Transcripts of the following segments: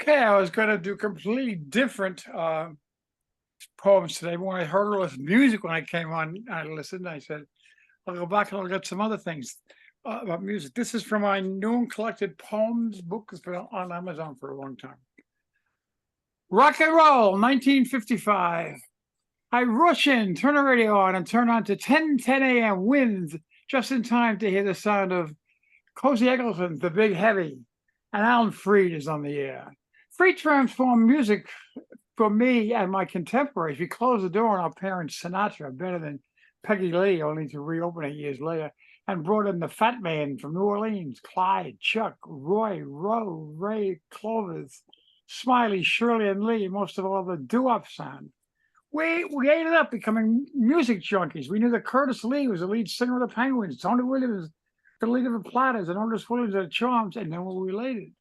Okay, I was going to do completely different poems today. When I heard all this music when I came on, I listened. I said, I'll go back and I'll get some other things about music. This is from my new and collected poems book. It's been on Amazon for a long time. Rock and roll, 1955. I rush in, turn the radio on, and turn on to 10 a.m. winds just in time to hear the sound of Cozy Eccleston, the Big Heavy, and Alan Freed is on the air. Freed transformed music for me and my contemporaries. We closed the door on our parents' Sinatra, better than Peggy Lee, only to reopen it years later, and brought in the Fat Man from New Orleans, Clyde, Chuck, Roy, Roe, Ray, Clovis, Smiley, Shirley, and Lee, most of all the doo-wop sound. We ate it up, becoming music junkies. We knew that Curtis Lee was the lead singer of the Penguins, Tony Williams, the lead of the Platters, and Otis Williams of the Charms, and then we were related.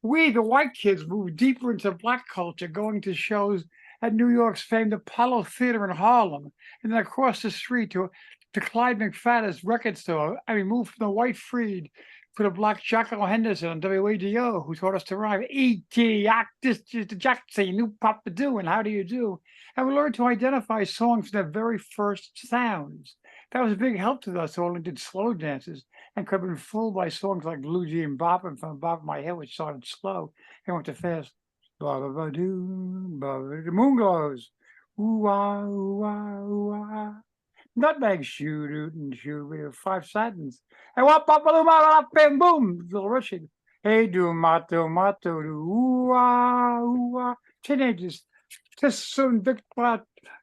We, the white kids, moved deeper into black culture, going to shows at New York's famed Apollo Theater in Harlem, and then across the street to Clyde McFadden's record store. And we moved from the white Freed to the black Jocko Henderson on WADO, who taught us to rhyme E.T. This is the Jackson, new Papa Do, and how do you do? And we learned to identify songs from their very first sounds. That was a big help to us who only did slow dances and could have been fooled by songs like Blue Jean Boppin' from the bottom of my head, which started slow and went to fast. Ba-ba-ba-doo, the moon glows. Ooh-ah, ooh-ah, ooh-ah. Nutmeg, shoot and shoot. We have 5 satins. And what bam boom, Little Richard. Hey, do mato, mato, do ooh-ah, ooh-ah. Teenagers, just soon,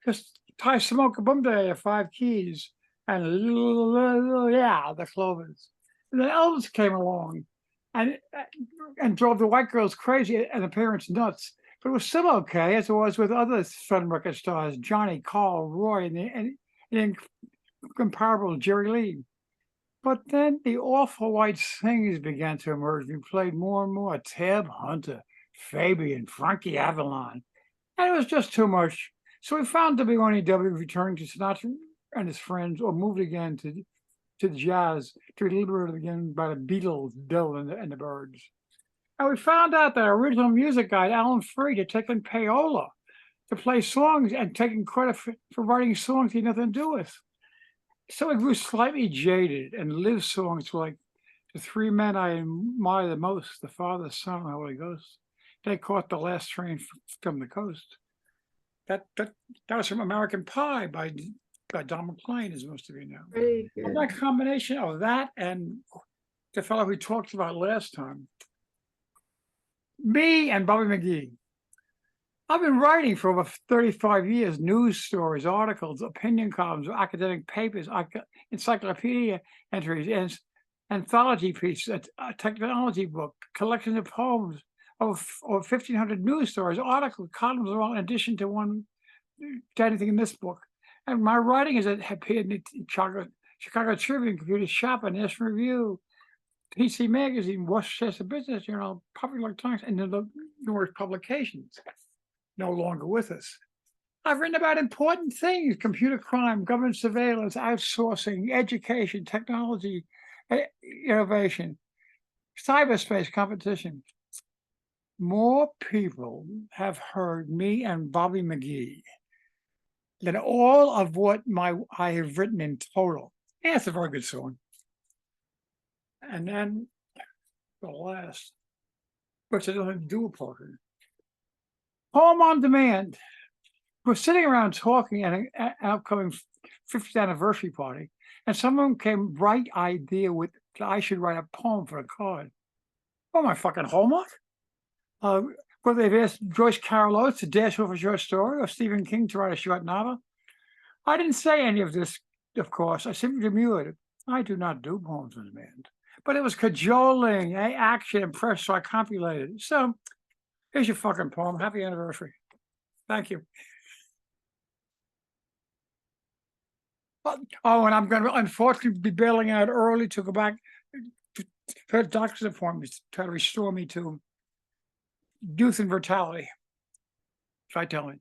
just tie smoke a boom day at 5 keys. And yeah, the Clovers. And the Elvis came along and drove the white girls crazy and the parents nuts. But it was still okay, as it was with other fun record stars, Johnny, Carl, Roy, and the incomparable Jerry Lee. But then the awful white singers began to emerge. We played more and more Tab Hunter, Fabian, Frankie Avalon. And it was just too much. So we found WNEW returning to Sinatra and his friends, or moved again to the jazz, to be liberated again by the Beatles, Dylan, and the Birds. And we found out that our original music guy, Alan Freed, had taken payola to play songs and taking credit for writing songs he had nothing to do with. So I grew slightly jaded, and Liv's songs were like the 3 men I admire the most, the Father, Son, and the Holy Ghost. They caught the last train from the coast. That was from American Pie by Don McMullen, as most of you know. Very Well, good. that combination of that and the fellow we talked about last time, me and Bobby McGee. I've been writing for over 35 years, news stories, articles, opinion columns, academic papers, encyclopedia entries, and anthology pieces, a technology book, collections of poems, over 1,500 news stories, articles, columns, all in addition to anything in this book. And my writing has appeared in the Chicago Tribune, Computer Shop, and National Review, PC Magazine, Westchester Business Journal, Popular Times, and the numerous publications. No longer with us. I've written about important things: computer crime, government surveillance, outsourcing, education, technology, innovation, cyberspace competition. More people have heard me and Bobby McGee than all of what I have written in total. Yeah, it's a very good song. And then the last, which has nothing to do with poker. Poem on demand. We're sitting around talking at an upcoming 50th anniversary party, and someone came bright idea with I should write a poem for a card. Oh, my fucking homework? Whether they've asked Joyce Carol Oates to dash off a short story or Stephen King to write a short novel. I didn't say any of this, of course. I simply demurred. I do not do poems on demand. But it was cajoling, action, and pressure, so I compilated it. So here's your fucking poem. Happy anniversary. Thank you. Oh, and I'm going to unfortunately be bailing out early to go back to doctor's appointments to try to restore me to youth and vitality. Try telling.